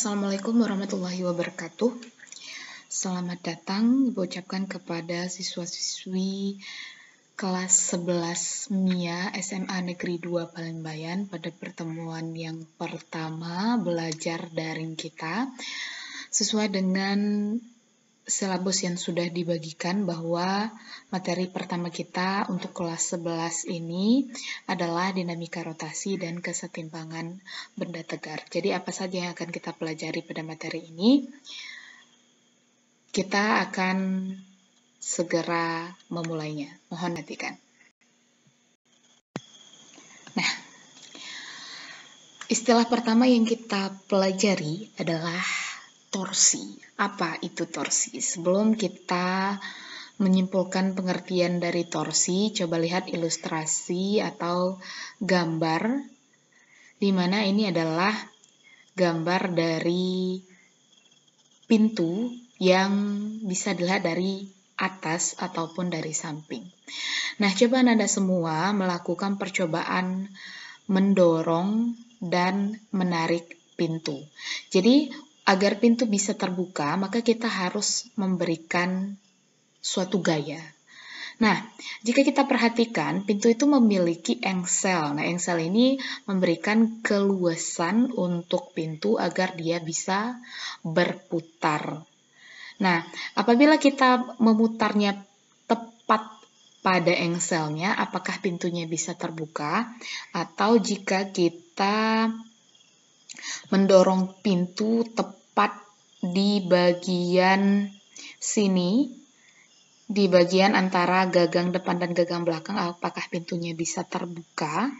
Assalamualaikum warahmatullahi wabarakatuh. Selamat datang diucapkan kepada siswa-siswi kelas 11 MIA SMA Negeri 2 Palembang pada pertemuan yang pertama belajar daring kita. Sesuai dengan silabus yang sudah dibagikan bahwa materi pertama kita untuk kelas 11 ini adalah dinamika rotasi dan kesetimbangan benda tegar. Jadi apa saja yang akan kita pelajari pada materi ini? Kita akan segera memulainya. Mohon nantikan. Nah, istilah pertama yang kita pelajari adalah torsi. Apa itu torsi? Sebelum kita menyimpulkan pengertian dari torsi, coba lihat ilustrasi atau gambar, di mana ini adalah gambar dari pintu yang bisa dilihat dari atas ataupun dari samping. Nah, coba Anda semua melakukan percobaan mendorong dan menarik pintu. Jadi, agar pintu bisa terbuka, maka kita harus memberikan suatu gaya. Nah, jika kita perhatikan, pintu itu memiliki engsel. Nah, engsel ini memberikan keluasan untuk pintu agar dia bisa berputar. Nah, apabila kita memutarnya tepat pada engselnya, apakah pintunya bisa terbuka? Atau jika kita mendorong pintu tepat di bagian sini, di bagian antara gagang depan dan gagang belakang, apakah pintunya bisa terbuka?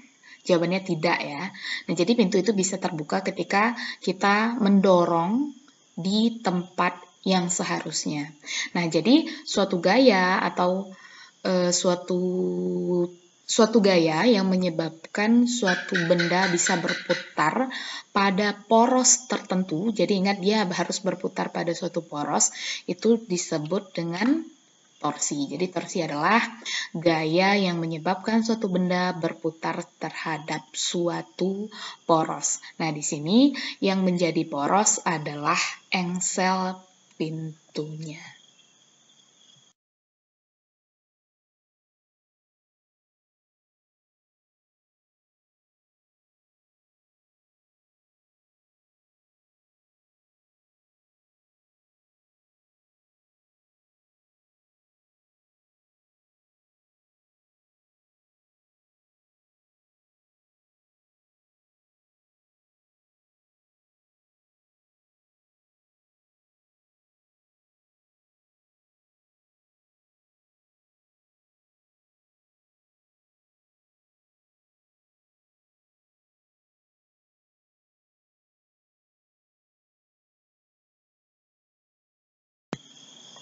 Jawabannya tidak ya. Nah, jadi pintu itu bisa terbuka ketika kita mendorong di tempat yang seharusnya. Nah, jadi suatu gaya atau suatu gaya yang menyebabkan suatu benda bisa berputar pada poros tertentu. Jadi ingat, dia harus berputar pada suatu poros, itu disebut dengan torsi. Jadi torsi adalah gaya yang menyebabkan suatu benda berputar terhadap suatu poros. Nah, di sini yang menjadi poros adalah engsel pintunya.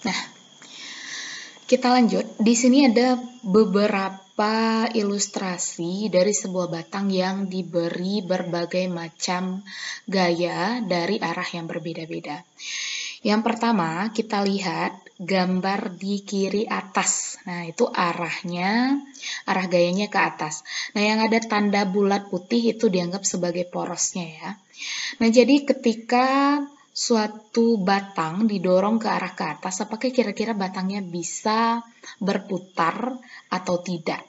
Nah, kita lanjut. Di sini ada beberapa ilustrasi dari sebuah batang yang diberi berbagai macam gaya dari arah yang berbeda-beda. Yang pertama, kita lihat gambar di kiri atas. Nah, itu arah gayanya ke atas. Nah, yang ada tanda bulat putih itu dianggap sebagai porosnya ya. Nah, jadi ketika suatu batang didorong ke arah ke atas, apakah kira-kira batangnya bisa berputar atau tidak?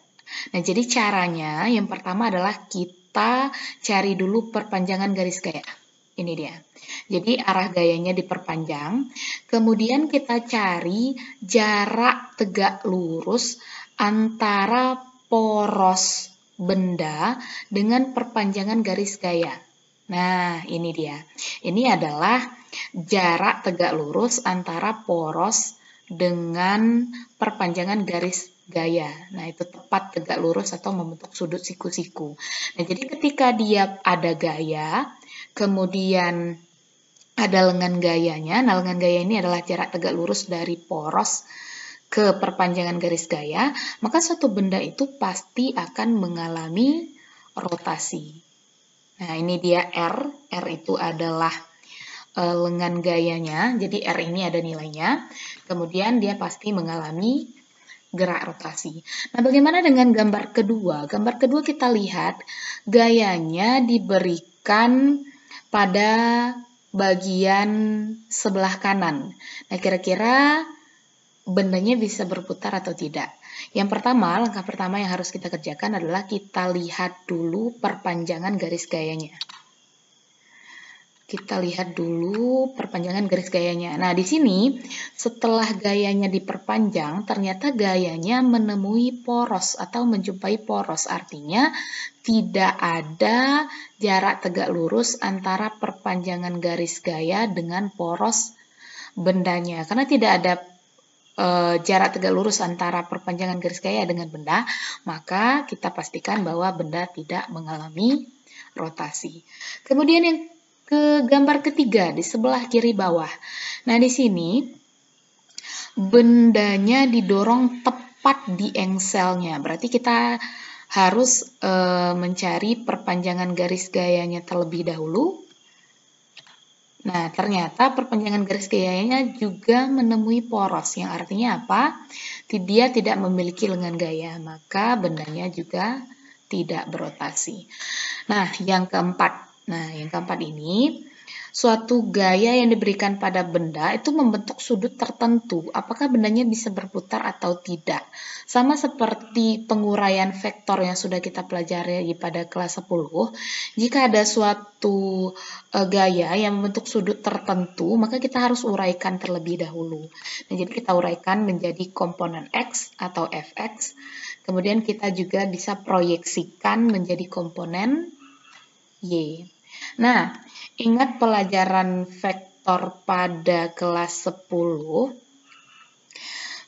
Nah, jadi caranya yang pertama adalah kita cari dulu perpanjangan garis gaya. Ini dia. Jadi arah gayanya diperpanjang, kemudian kita cari jarak tegak lurus antara poros benda dengan perpanjangan garis gaya. Nah, ini dia. Ini adalah jarak tegak lurus antara poros dengan perpanjangan garis gaya. Nah, itu tepat tegak lurus atau membentuk sudut siku-siku. Nah, jadi ketika dia ada gaya, kemudian ada lengan gayanya. Nah, lengan gaya ini adalah jarak tegak lurus dari poros ke perpanjangan garis gaya, maka suatu benda itu pasti akan mengalami rotasi. Nah, ini dia R. R itu adalah lengan gayanya, jadi R ini ada nilainya. Kemudian dia pasti mengalami gerak rotasi. Nah, bagaimana dengan gambar kedua? Gambar kedua kita lihat gayanya diberikan pada bagian sebelah kanan. Nah, kira-kira bendanya bisa berputar atau tidak? Yang pertama, langkah pertama yang harus kita kerjakan adalah kita lihat dulu perpanjangan garis gayanya. Kita lihat dulu perpanjangan garis gayanya. Nah, di sini setelah gayanya diperpanjang, ternyata gayanya menemui poros atau menjumpai poros. Artinya tidak ada jarak tegak lurus antara perpanjangan garis gaya dengan poros bendanya. Karena tidak ada jarak tegak lurus antara perpanjangan garis gaya dengan benda, maka kita pastikan bahwa benda tidak mengalami rotasi. Kemudian yang ke gambar ketiga di sebelah kiri bawah. Nah, di sini bendanya didorong tepat di engselnya. Berarti kita harus mencari perpanjangan garis gayanya terlebih dahulu. Nah, ternyata perpanjangan garis gayanya juga menemui poros, yang artinya apa? Dia tidak memiliki lengan gaya, maka bendanya juga tidak berotasi. Nah, yang keempat ini, suatu gaya yang diberikan pada benda itu membentuk sudut tertentu. Apakah bendanya bisa berputar atau tidak? Sama seperti penguraian vektor yang sudah kita pelajari pada kelas 10, jika ada suatu gaya yang membentuk sudut tertentu, maka kita harus uraikan terlebih dahulu. Nah, jadi kita uraikan menjadi komponen X atau Fx, kemudian kita juga bisa proyeksikan menjadi komponen Y. Nah, ingat pelajaran vektor pada kelas 10,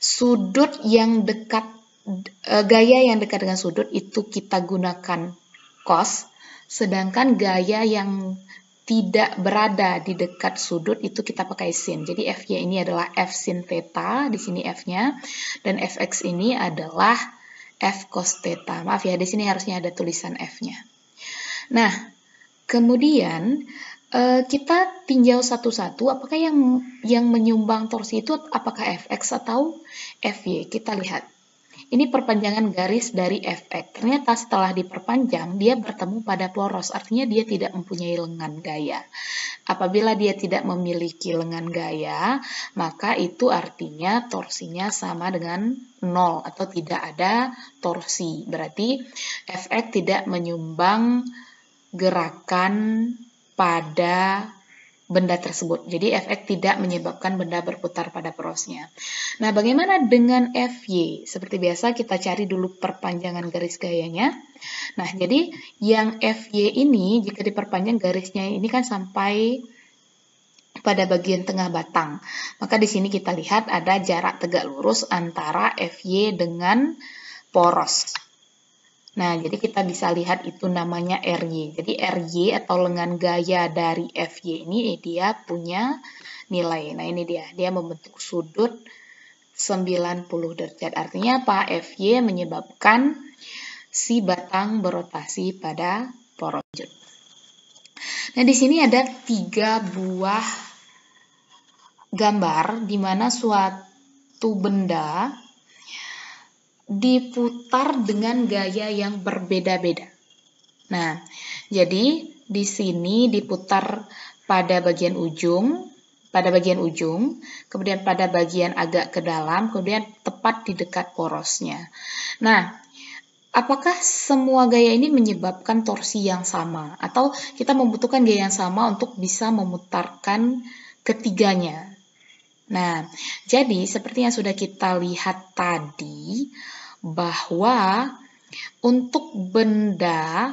sudut yang dekat, gaya yang dekat dengan sudut itu kita gunakan cos, sedangkan gaya yang tidak berada di dekat sudut itu kita pakai sin. Jadi Fy ini adalah F sin theta, di sini F-nya, dan Fx ini adalah F cos theta. Maaf ya, di sini harusnya ada tulisan F-nya. Nah, kemudian kita tinjau satu-satu apakah yang menyumbang torsi itu apakah Fx atau Fy. Kita lihat. Ini perpanjangan garis dari Fx. Ternyata setelah diperpanjang dia bertemu pada poros, artinya dia tidak mempunyai lengan gaya. Apabila dia tidak memiliki lengan gaya, maka itu artinya torsinya sama dengan 0 atau tidak ada torsi. Berarti Fx tidak menyumbang gerakan pada benda tersebut. Jadi Fx tidak menyebabkan benda berputar pada porosnya. Nah, bagaimana dengan Fy? Seperti biasa kita cari dulu perpanjangan garis gayanya. Nah, jadi yang Fy ini jika diperpanjang garisnya ini kan sampai pada bagian tengah batang. Maka di sini kita lihat ada jarak tegak lurus antara Fy dengan poros. Nah, jadi kita bisa lihat itu namanya Ry. Jadi Ry atau lengan gaya dari Fy ini dia punya nilai. Nah, ini dia membentuk sudut 90 derajat. Artinya apa? Fy menyebabkan si batang berotasi pada poros. Nah, di sini ada 3 buah gambar di mana suatu benda diputar dengan gaya yang berbeda-beda. Nah, jadi di sini diputar pada bagian ujung, kemudian pada bagian agak ke dalam, kemudian tepat di dekat porosnya. Nah, apakah semua gaya ini menyebabkan torsi yang sama? Atau kita membutuhkan gaya yang sama untuk bisa memutarkan ketiganya? Nah, jadi seperti yang sudah kita lihat tadi, bahwa untuk benda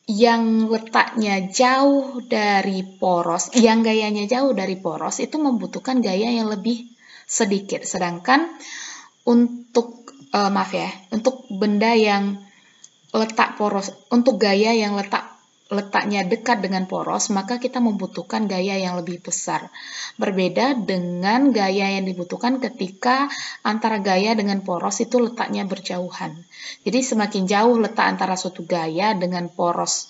yang letaknya jauh dari poros, yang gayanya jauh dari poros, itu membutuhkan gaya yang lebih sedikit. Sedangkan untuk, untuk benda yang letak poros, untuk gaya yang letaknya dekat dengan poros, maka kita membutuhkan gaya yang lebih besar. Berbeda dengan gaya yang dibutuhkan ketika antara gaya dengan poros itu letaknya berjauhan. Jadi semakin jauh letak antara suatu gaya dengan poros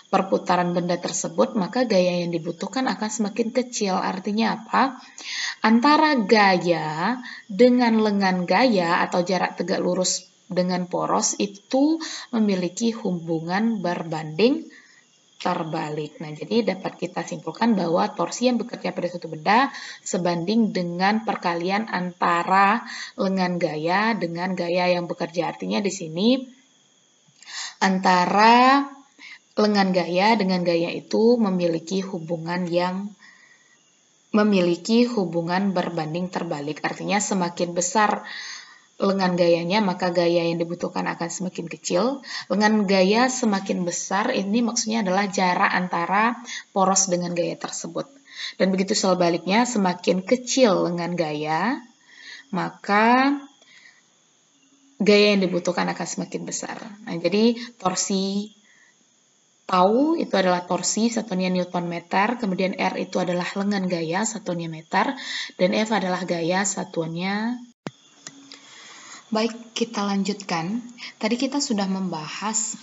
perputaran benda tersebut, maka gaya yang dibutuhkan akan semakin kecil. Artinya apa? Antara gaya dengan lengan gaya atau jarak tegak lurus dengan poros itu memiliki hubungan berbanding terbalik. Nah, jadi dapat kita simpulkan bahwa torsi yang bekerja pada suatu benda sebanding dengan perkalian antara lengan gaya dengan gaya yang bekerja. Artinya di sini antara lengan gaya dengan gaya itu memiliki hubungan berbanding terbalik. Artinya semakin besar lengan gayanya, maka gaya yang dibutuhkan akan semakin kecil. Lengan gaya semakin besar, ini maksudnya adalah jarak antara poros dengan gaya tersebut. Dan begitu sebaliknya, semakin kecil lengan gaya, maka gaya yang dibutuhkan akan semakin besar. Nah, jadi torsi tau itu adalah torsi, satuannya Newton meter, kemudian R itu adalah lengan gaya, satuannya meter, dan F adalah gaya, satuannya. Baik, kita lanjutkan. Tadi kita sudah membahas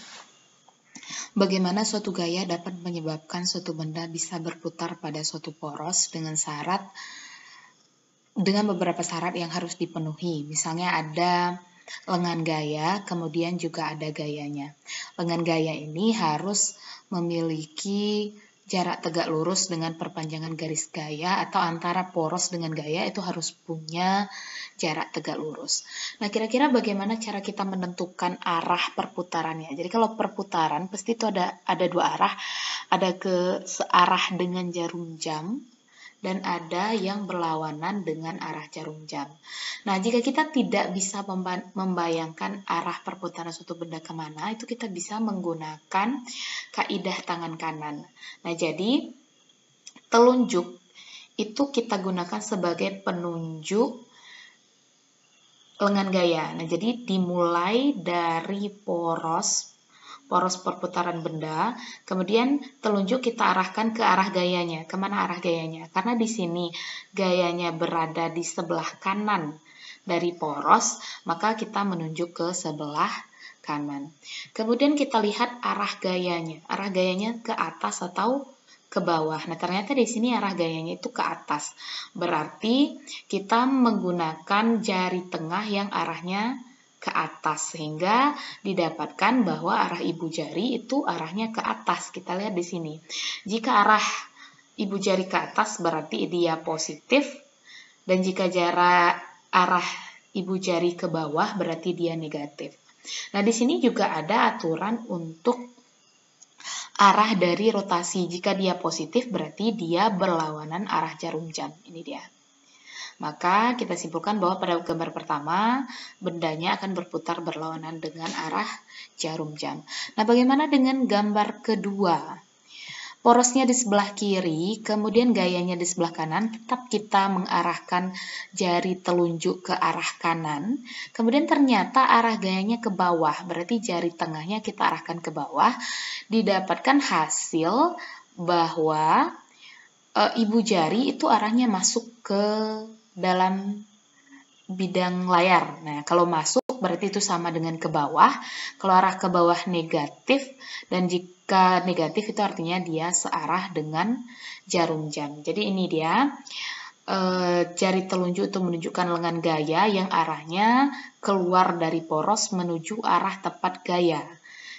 bagaimana suatu gaya dapat menyebabkan suatu benda bisa berputar pada suatu poros dengan beberapa syarat yang harus dipenuhi. Misalnya ada lengan gaya, kemudian juga ada gayanya. Lengan gaya ini harus memiliki jarak tegak lurus dengan perpanjangan garis gaya, atau antara poros dengan gaya itu harus punya jarak tegak lurus. Nah, kira-kira bagaimana cara kita menentukan arah perputarannya? Jadi kalau perputaran pasti itu ada dua arah, ada searah dengan jarum jam dan ada yang berlawanan dengan arah jarum jam. Nah, jika kita tidak bisa membayangkan arah perputaran suatu benda kemana, itu kita bisa menggunakan kaidah tangan kanan. Nah, jadi telunjuk itu kita gunakan sebagai penunjuk lengan gaya. Nah, jadi dimulai dari poros perputaran benda, kemudian telunjuk kita arahkan ke arah gayanya. Kemana arah gayanya? Karena di sini gayanya berada di sebelah kanan dari poros, maka kita menunjuk ke sebelah kanan. Kemudian kita lihat arah gayanya. Arah gayanya ke atas atau ke bawah. Nah, ternyata di sini arah gayanya itu ke atas. Berarti kita menggunakan jari tengah yang arahnya ke atas, sehingga didapatkan bahwa arah ibu jari itu arahnya ke atas. Kita lihat di sini. Jika arah ibu jari ke atas berarti dia positif, dan jika jarak arah ibu jari ke bawah berarti dia negatif. Nah, di sini juga ada aturan untuk arah dari rotasi. Jika dia positif berarti dia berlawanan arah jarum jam. Ini dia. Maka kita simpulkan bahwa pada gambar pertama bendanya akan berputar berlawanan dengan arah jarum jam. Nah, bagaimana dengan gambar kedua? Porosnya di sebelah kiri, kemudian gayanya di sebelah kanan, tetap kita mengarahkan jari telunjuk ke arah kanan, kemudian ternyata arah gayanya ke bawah, berarti jari tengahnya kita arahkan ke bawah, didapatkan hasil bahwa ibu jari itu arahnya masuk ke dalam bidang layar. Nah, kalau masuk berarti itu sama dengan ke bawah. Kalau arah ke bawah negatif, dan jika negatif itu artinya dia searah dengan jarum jam. Jadi ini dia jari telunjuk itu menunjukkan lengan gaya yang arahnya keluar dari poros menuju arah tepat gaya.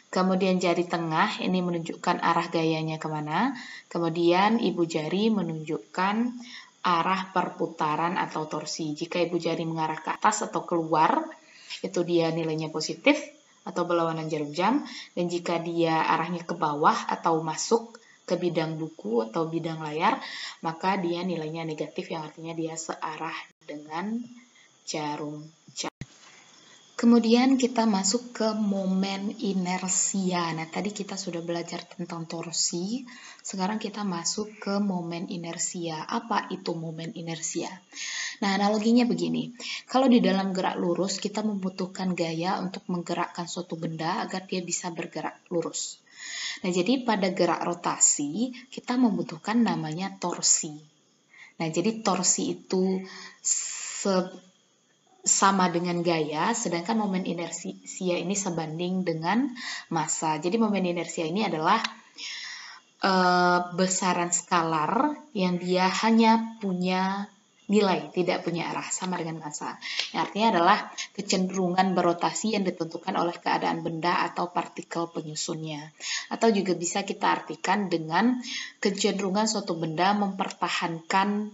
Kemudian jari tengah ini menunjukkan arah gayanya kemana. Kemudian ibu jari menunjukkan arah perputaran atau torsi. Jika ibu jari mengarah ke atas atau keluar, itu dia nilainya positif atau berlawanan jarum jam. Dan jika dia arahnya ke bawah atau masuk ke bidang buku atau bidang layar, maka dia nilainya negatif, yang artinya dia searah dengan jarum jam. Kemudian kita masuk ke momen inersia. Nah, tadi kita sudah belajar tentang torsi, sekarang kita masuk ke momen inersia. Apa itu momen inersia? Nah, analoginya begini. Kalau di dalam gerak lurus, kita membutuhkan gaya untuk menggerakkan suatu benda agar dia bisa bergerak lurus. Nah, jadi pada gerak rotasi, kita membutuhkan namanya torsi. Nah, jadi torsi itu sama dengan gaya, sedangkan momen inersia ini sebanding dengan massa. Jadi momen inersia ini adalah besaran skalar yang dia hanya punya nilai, tidak punya arah, sama dengan massa. Yang artinya adalah kecenderungan berotasi yang ditentukan oleh keadaan benda atau partikel penyusunnya. Atau juga bisa kita artikan dengan kecenderungan suatu benda mempertahankan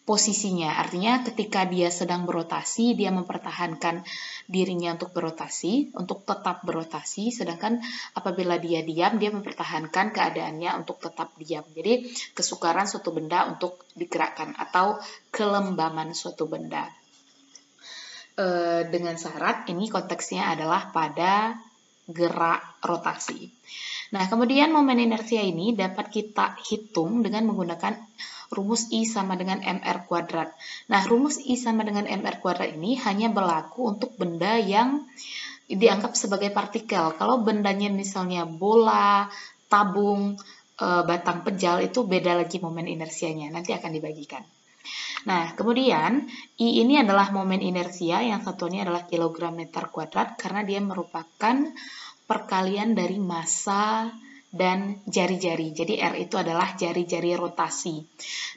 posisinya. Artinya ketika dia sedang berotasi, dia mempertahankan dirinya untuk berotasi, untuk tetap berotasi, sedangkan apabila dia diam, dia mempertahankan keadaannya untuk tetap diam. Jadi kesukaran suatu benda untuk digerakkan atau kelembaman suatu benda. Dengan syarat ini konteksnya adalah pada gerak rotasi. Nah, kemudian momen inersia ini dapat kita hitung dengan menggunakan rumus I sama dengan mr kuadrat. Nah, rumus I sama dengan mr kuadrat ini hanya berlaku untuk benda yang dianggap sebagai partikel. Kalau bendanya misalnya bola, tabung, batang pejal, itu beda lagi momen inersianya. Nanti akan dibagikan. Nah, kemudian I ini adalah momen inersia yang satuannya adalah kilogram meter kuadrat karena dia merupakan perkalian dari massa dan jari-jari. Jadi R itu adalah jari-jari rotasi.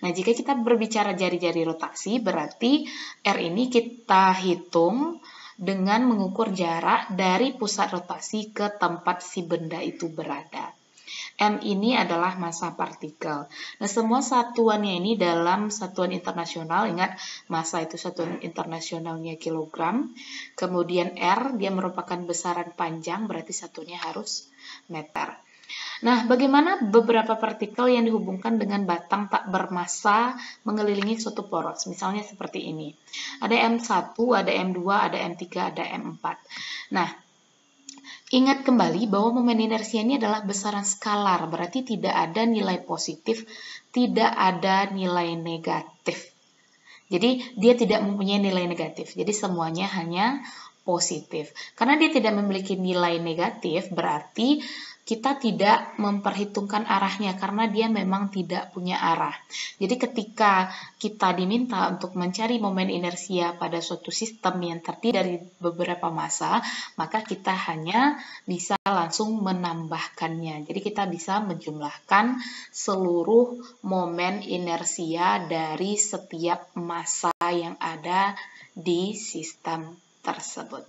Nah, jika kita berbicara jari-jari rotasi, berarti R ini kita hitung dengan mengukur jarak dari pusat rotasi ke tempat si benda itu berada. M ini adalah massa partikel. Nah, semua satuannya ini dalam satuan internasional. Ingat, massa itu satuan internasionalnya kilogram. Kemudian R, dia merupakan besaran panjang, berarti satunya harus meter. Nah, bagaimana beberapa partikel yang dihubungkan dengan batang tak bermassa mengelilingi suatu poros? Misalnya seperti ini. Ada M1, ada M2, ada M3, ada M4. Nah, ingat kembali bahwa momen inersia ini adalah besaran skalar, berarti tidak ada nilai positif, tidak ada nilai negatif. Jadi, dia tidak mempunyai nilai negatif. Jadi, semuanya hanya positif. Karena dia tidak memiliki nilai negatif, berarti kita tidak memperhitungkan arahnya karena dia memang tidak punya arah. Jadi ketika kita diminta untuk mencari momen inersia pada suatu sistem yang terdiri dari beberapa massa, maka kita hanya bisa langsung menambahkannya. Jadi kita bisa menjumlahkan seluruh momen inersia dari setiap massa yang ada di sistem tersebut.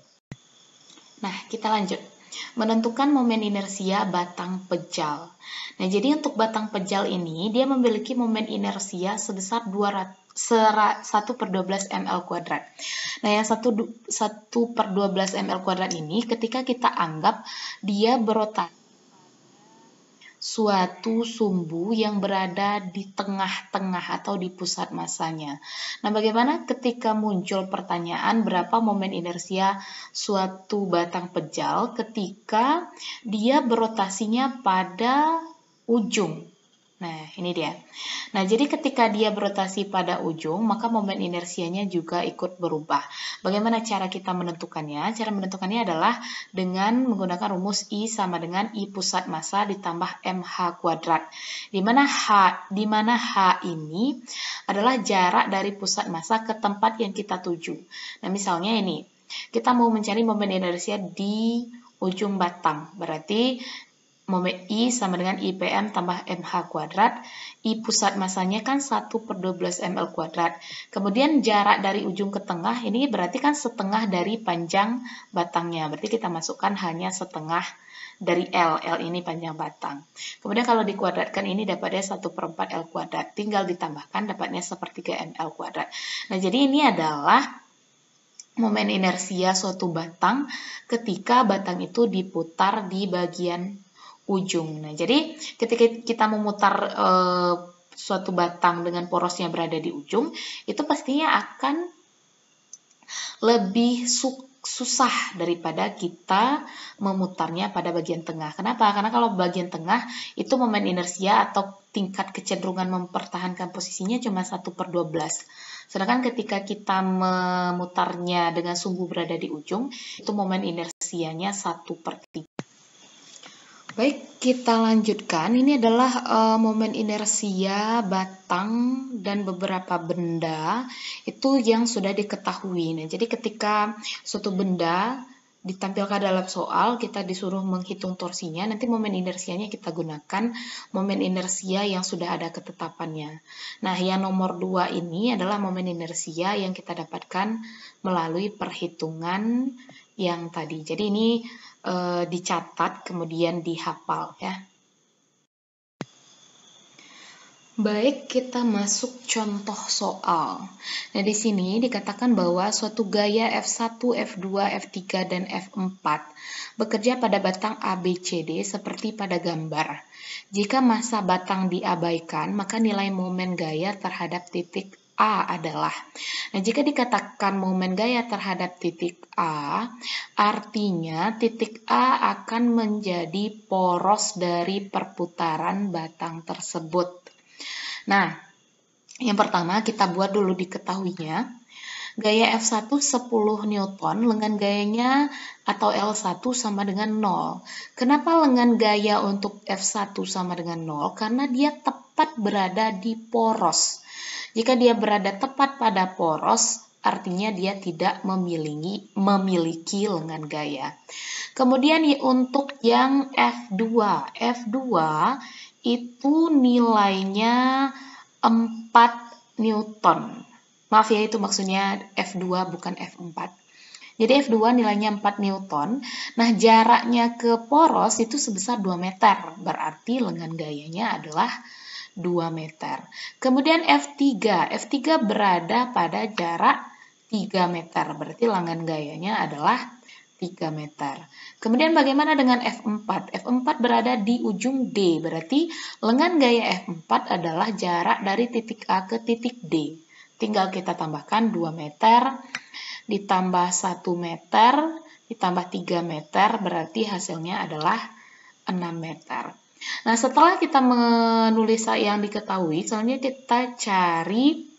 Nah, kita lanjut. Menentukan momen inersia batang pejal. Nah, jadi untuk batang pejal ini, dia memiliki momen inersia sebesar 1/12 ml kuadrat. Nah, yang 1/12 ml kuadrat ini, ketika kita anggap dia berotasi suatu sumbu yang berada di tengah-tengah atau di pusat massanya. Nah, bagaimana ketika muncul pertanyaan berapa momen inersia suatu batang pejal ketika dia berotasinya pada ujung? Nah, ini dia. Nah, jadi ketika dia berotasi pada ujung, maka momen inersianya juga ikut berubah. Bagaimana cara kita menentukannya? Cara menentukannya adalah dengan menggunakan rumus I sama dengan I pusat massa ditambah MH kuadrat. Di mana H ini adalah jarak dari pusat massa ke tempat yang kita tuju. Nah, misalnya ini, kita mau mencari momen inersia di ujung batang. Berarti momen I sama dengan IPM tambah MH kuadrat. I pusat massanya kan 1/12 ml kuadrat. Kemudian jarak dari ujung ke tengah ini berarti kan setengah dari panjang batangnya. Berarti kita masukkan hanya setengah dari L. L ini panjang batang. Kemudian kalau dikuadratkan ini dapatnya 1/4 L kuadrat. Tinggal ditambahkan dapatnya 1/3 ml kuadrat. Nah, jadi ini adalah momen inersia suatu batang ketika batang itu diputar di bagian ujung. Nah, jadi ketika kita memutar suatu batang dengan porosnya berada di ujung, itu pastinya akan lebih susah daripada kita memutarnya pada bagian tengah. Kenapa? Karena kalau bagian tengah itu momen inersia atau tingkat kecenderungan mempertahankan posisinya cuma 1/12. Sedangkan ketika kita memutarnya dengan sumbu berada di ujung, itu momen inersianya 1/3. Baik, kita lanjutkan. Ini adalah momen inersia batang dan beberapa benda itu yang sudah diketahui. Nah, jadi ketika suatu benda ditampilkan dalam soal, kita disuruh menghitung torsinya, nanti momen inersianya kita gunakan momen inersia yang sudah ada ketetapannya. Nah, yang nomor 2 ini adalah momen inersia yang kita dapatkan melalui perhitungan yang tadi. Jadi ini dicatat kemudian dihafal ya. Baik, kita masuk contoh soal. Nah, di sini dikatakan bahwa suatu gaya F1, F2, F3, dan F4 bekerja pada batang ABCD seperti pada gambar. Jika massa batang diabaikan, maka nilai momen gaya terhadap titik A adalah. Nah, jika dikatakan momen gaya terhadap titik A, artinya titik A akan menjadi poros dari perputaran batang tersebut. Nah, yang pertama kita buat dulu diketahuinya. Gaya F1 10 Newton, lengan gayanya atau L1 sama dengan 0. Kenapa lengan gaya untuk F1 sama dengan 0? Karena dia tepat berada di poros. Jika dia berada tepat pada poros, artinya dia tidak memiliki lengan gaya. Kemudian untuk yang F2. F2 itu nilainya 4 Newton. Maaf ya, itu maksudnya F2 bukan F4. Jadi F2 nilainya 4 Newton. Nah, jaraknya ke poros itu sebesar 2 meter. Berarti lengan gayanya adalah 2 meter. Kemudian F3. F3 berada pada jarak 3 meter. Berarti lengan gayanya adalah 3 meter. Kemudian bagaimana dengan F4? F4 berada di ujung D, berarti lengan gaya F4 adalah jarak dari titik A ke titik D. Tinggal kita tambahkan 2 meter, ditambah 1 meter, ditambah 3 meter, berarti hasilnya adalah 6 meter. Nah, setelah kita menulis yang diketahui, selanjutnya kita cari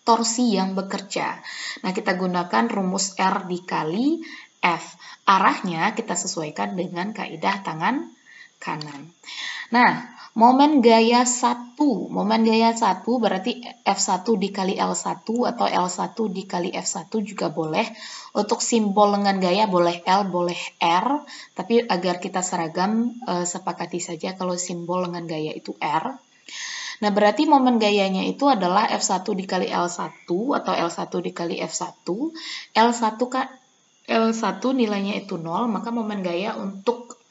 torsi yang bekerja. Nah, kita gunakan rumus R dikali F. Arahnya kita sesuaikan dengan kaidah tangan kanan. Nah, momen gaya 1. Momen gaya 1 berarti F1 dikali L1 atau L1 dikali F1 juga boleh. Untuk simbol lengan gaya boleh L, boleh R. Tapi agar kita seragam, sepakati saja kalau simbol lengan gaya itu R. Nah, berarti momen gayanya itu adalah F1 dikali L1 atau L1 dikali F1. L1 nilainya itu 0, maka momen gaya untuk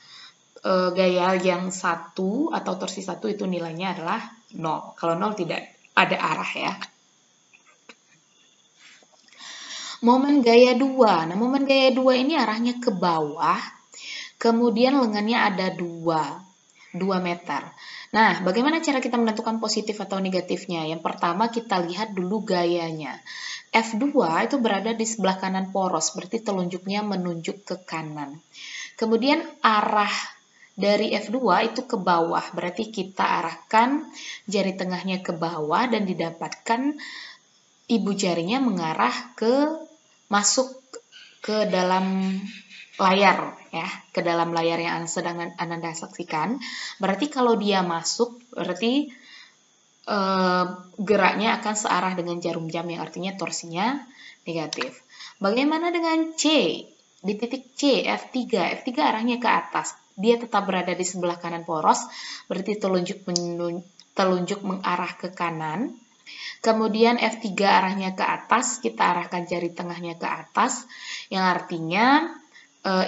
gaya yang 1 atau torsi 1 itu nilainya adalah 0. Kalau 0 tidak ada arah ya. Momen gaya 2. Nah, momen gaya 2 ini arahnya ke bawah, kemudian lengannya ada 2 meter. Nah, bagaimana cara kita menentukan positif atau negatifnya? Yang pertama kita lihat dulu gayanya. F2 itu berada di sebelah kanan poros, berarti telunjuknya menunjuk ke kanan. Kemudian arah dari F2 itu ke bawah, berarti kita arahkan jari tengahnya ke bawah dan didapatkan ibu jarinya mengarah masuk ke dalam layar ya, ke dalam layar yang sedang Anda saksikan. Berarti kalau dia masuk, berarti geraknya akan searah dengan jarum jam yang artinya torsinya negatif. Bagaimana dengan C? Di titik C, F3 arahnya ke atas. Dia tetap berada di sebelah kanan poros, berarti telunjuk mengarah ke kanan. Kemudian F3 arahnya ke atas, kita arahkan jari tengahnya ke atas, yang artinya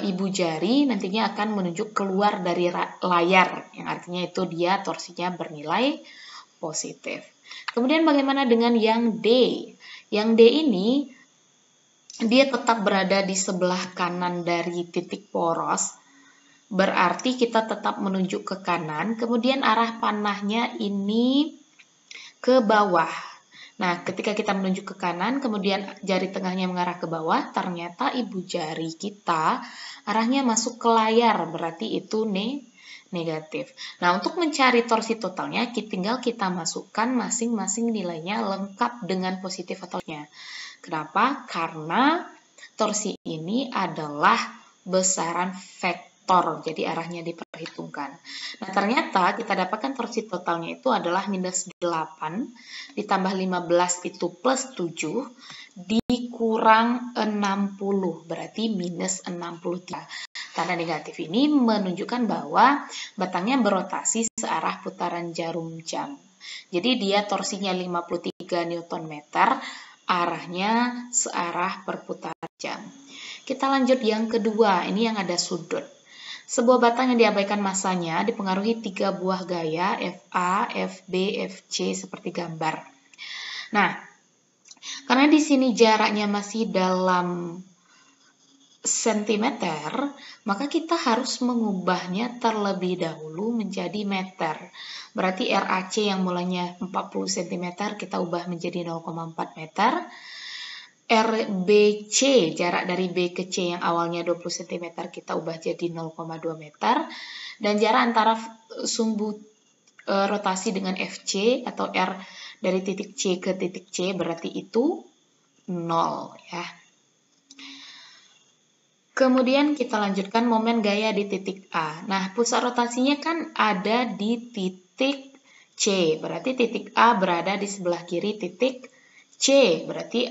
ibu jari nantinya akan menunjuk keluar dari layar, yang artinya itu dia torsinya bernilai positif. Kemudian bagaimana dengan yang D? Yang D ini dia tetap berada di sebelah kanan dari titik poros, berarti kita tetap menunjuk ke kanan, kemudian arah panahnya ini ke bawah. Nah, ketika kita menunjuk ke kanan, kemudian jari tengahnya mengarah ke bawah, ternyata ibu jari kita arahnya masuk ke layar, berarti itu negatif. Nah, untuk mencari torsi totalnya, tinggal kita masukkan masing-masing nilainya lengkap dengan positif atau negatifnya. Kenapa? Karena torsi ini adalah besaran vektor, jadi arahnya diperhitungkan. Nah, ternyata kita dapatkan torsi totalnya itu adalah -8, ditambah 15 itu +7, kurang 60, berarti minus 63. Tanda negatif ini menunjukkan bahwa batangnya berotasi searah putaran jarum jam. Jadi dia torsinya 53 Nm, arahnya searah perputaran jam. Kita lanjut yang kedua, ini yang ada sudut. Sebuah batang yang diabaikan masanya dipengaruhi 3 buah gaya FA, FB, FC seperti gambar. Nah, karena di sini jaraknya masih dalam sentimeter, maka kita harus mengubahnya terlebih dahulu menjadi meter. Berarti RAC yang mulanya 40 cm kita ubah menjadi 0,4 meter. RBC, jarak dari B ke C yang awalnya 20 cm kita ubah jadi 0,2 meter. Dan jarak antara sumbu rotasi dengan FC atau R dari titik C ke titik C berarti itu 0 ya. Kemudian kita lanjutkan momen gaya di titik A. Nah, pusat rotasinya kan ada di titik C, berarti titik A berada di sebelah kiri titik C, berarti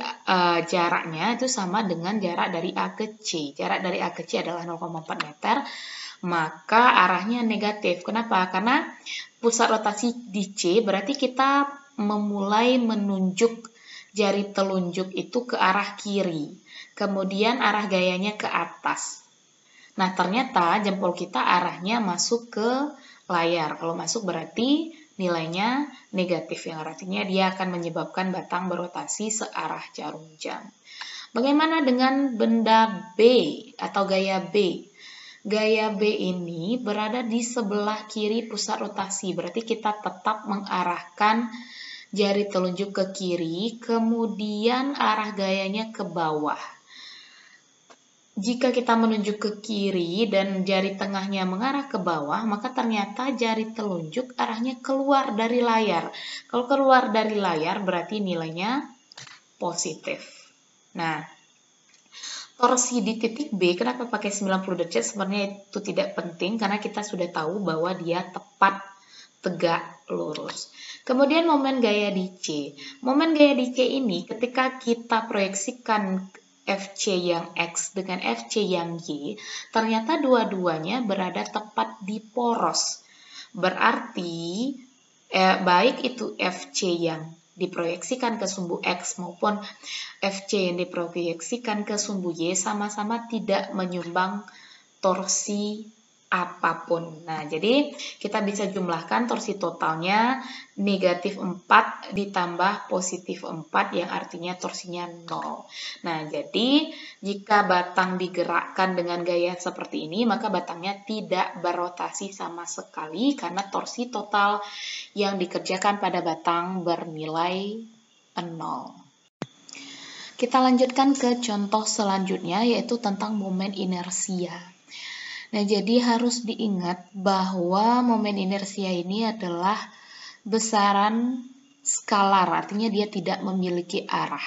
jaraknya itu sama dengan jarak dari A ke C. Jarak dari A ke C adalah 0,4 meter, maka arahnya negatif. Kenapa? Karena pusat rotasi di C, berarti kita memulai menunjuk jari telunjuk itu ke arah kiri. Kemudian arah gayanya ke atas. Nah, ternyata jempol kita arahnya masuk ke layar. Kalau masuk berarti nilainya negatif, yang artinya dia akan menyebabkan batang berotasi searah jarum jam. Bagaimana dengan benda B atau gaya B? Gaya B ini berada di sebelah kiri pusat rotasi, berarti kita tetap mengarahkan jari telunjuk ke kiri, kemudian arah gayanya ke bawah. Jika kita menunjuk ke kiri dan jari tengahnya mengarah ke bawah, maka ternyata jari telunjuk arahnya keluar dari layar. Kalau keluar dari layar berarti nilainya positif. Nah, torsi di titik B, kenapa pakai 90 derajat? Sebenarnya itu tidak penting karena kita sudah tahu bahwa dia tepat tegak lurus. Kemudian momen gaya di C. Momen gaya di C ini ketika kita proyeksikan FC yang X dengan FC yang Y, ternyata dua-duanya berada tepat di poros. Berarti baik itu FC yang diproyeksikan ke sumbu X maupun FC yang diproyeksikan ke sumbu Y sama-sama tidak menyumbang torsi apapun. Nah, jadi kita bisa jumlahkan torsi totalnya negatif 4 ditambah positif 4 yang artinya torsinya 0. Nah, jadi jika batang digerakkan dengan gaya seperti ini, maka batangnya tidak berotasi sama sekali karena torsi total yang dikerjakan pada batang bernilai 0. Kita lanjutkan ke contoh selanjutnya yaitu tentang momen inersia. Nah, jadi harus diingat bahwa momen inersia ini adalah besaran skalar, artinya dia tidak memiliki arah.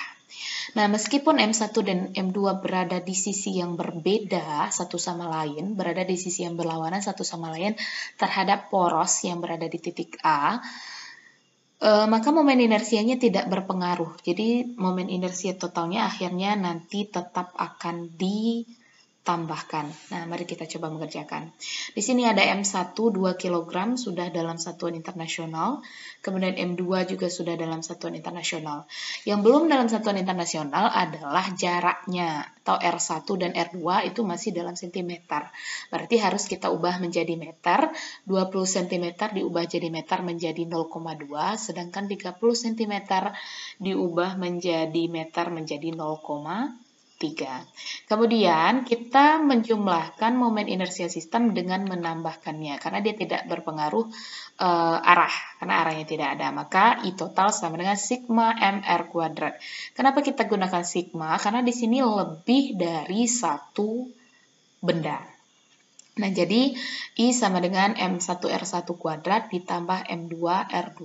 Nah, meskipun M1 dan M2 berada di sisi yang berbeda satu sama lain, berada di sisi yang berlawanan satu sama lain terhadap poros yang berada di titik A, maka momen inersianya tidak berpengaruh. Jadi, momen inersia totalnya akhirnya nanti tetap akan ditambahkan. Nah, mari kita coba mengerjakan. Di sini ada M1 2 kg sudah dalam satuan internasional, kemudian M2 juga sudah dalam satuan internasional. Yang belum dalam satuan internasional adalah jaraknya, atau R1 dan R2 itu masih dalam sentimeter. Berarti harus kita ubah menjadi meter, 20 cm diubah jadi meter menjadi 0,2, sedangkan 30 cm diubah menjadi meter menjadi 0,3. Kemudian kita menjumlahkan momen inersia sistem dengan menambahkannya karena dia tidak berpengaruh arah, karena arahnya tidak ada. Maka I total sama dengan sigma MR kuadrat. Kenapa kita gunakan sigma? Karena di sini lebih dari satu benda. Nah, jadi I sama dengan M1R1 kuadrat ditambah M2 R2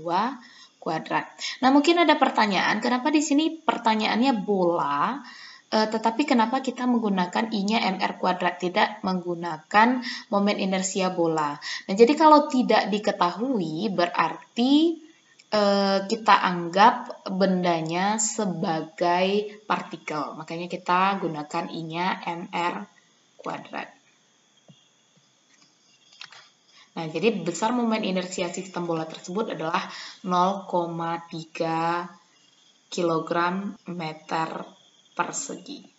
kuadrat. Nah, mungkin ada pertanyaan, kenapa di sini pertanyaannya bola? Tetapi kenapa kita menggunakan I-nya MR kuadrat, tidak menggunakan momen inersia bola. Nah, jadi kalau tidak diketahui berarti kita anggap bendanya sebagai partikel. Makanya kita gunakan I-nya mr². Nah, jadi besar momen inersia sistem bola tersebut adalah 0,3 kg meter persegi.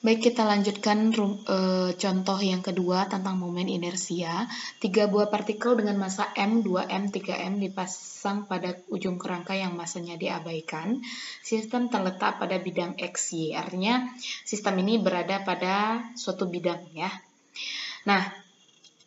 Baik, kita lanjutkan contoh yang kedua tentang momen inersia. 3 buah partikel dengan massa M, 2M, 3M dipasang pada ujung kerangka yang massanya diabaikan. Sistem terletak pada bidang XY, artinya sistem ini berada pada suatu bidang ya. Nah,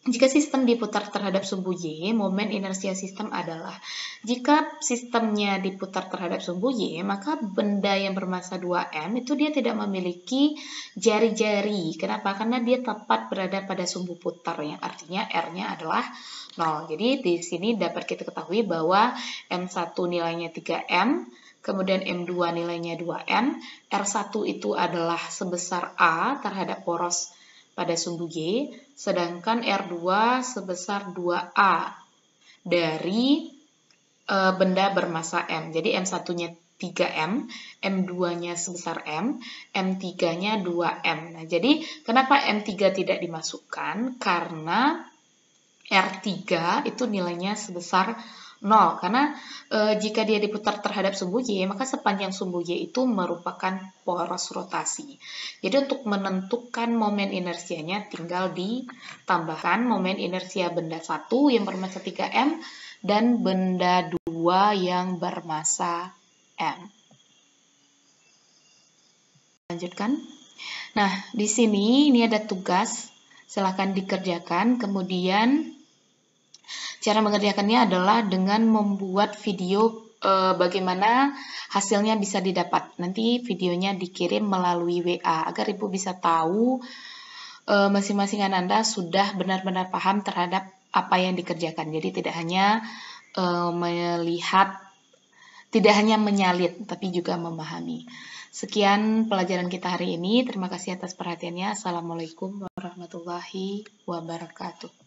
jika sistem diputar terhadap sumbu Y, momen inersia sistem adalah jika sistemnya diputar terhadap sumbu Y, maka benda yang bermassa 2M itu dia tidak memiliki jari-jari. Kenapa? Karena dia tepat berada pada sumbu putar, yang artinya R-nya adalah 0. Jadi di sini dapat kita ketahui bahwa M1 nilainya 3M, kemudian M2 nilainya 2M, R1 itu adalah sebesar A terhadap poros pada sumbu Y, sedangkan R2 sebesar 2A dari benda bermassa M. Jadi M1-nya 3M, M2-nya sebesar M, M3-nya 2M. Nah, jadi kenapa M3 tidak dimasukkan? Karena R3 itu nilainya sebesar 0, karena jika dia diputar terhadap sumbu Y, maka sepanjang sumbu Y itu merupakan poros rotasi. Jadi untuk menentukan momen inersianya tinggal ditambahkan momen inersia benda 1 yang bermassa 3M dan benda 2 yang bermassa M. Lanjutkan. Nah, di sini ini ada tugas, silakan dikerjakan. Kemudian cara mengerjakannya adalah dengan membuat video bagaimana hasilnya bisa didapat. Nanti videonya dikirim melalui WA agar Ibu bisa tahu masing-masing Anda sudah benar-benar paham terhadap apa yang dikerjakan. Jadi tidak hanya tidak hanya menyalin, tapi juga memahami. Sekian pelajaran kita hari ini. Terima kasih atas perhatiannya. Assalamualaikum warahmatullahi wabarakatuh.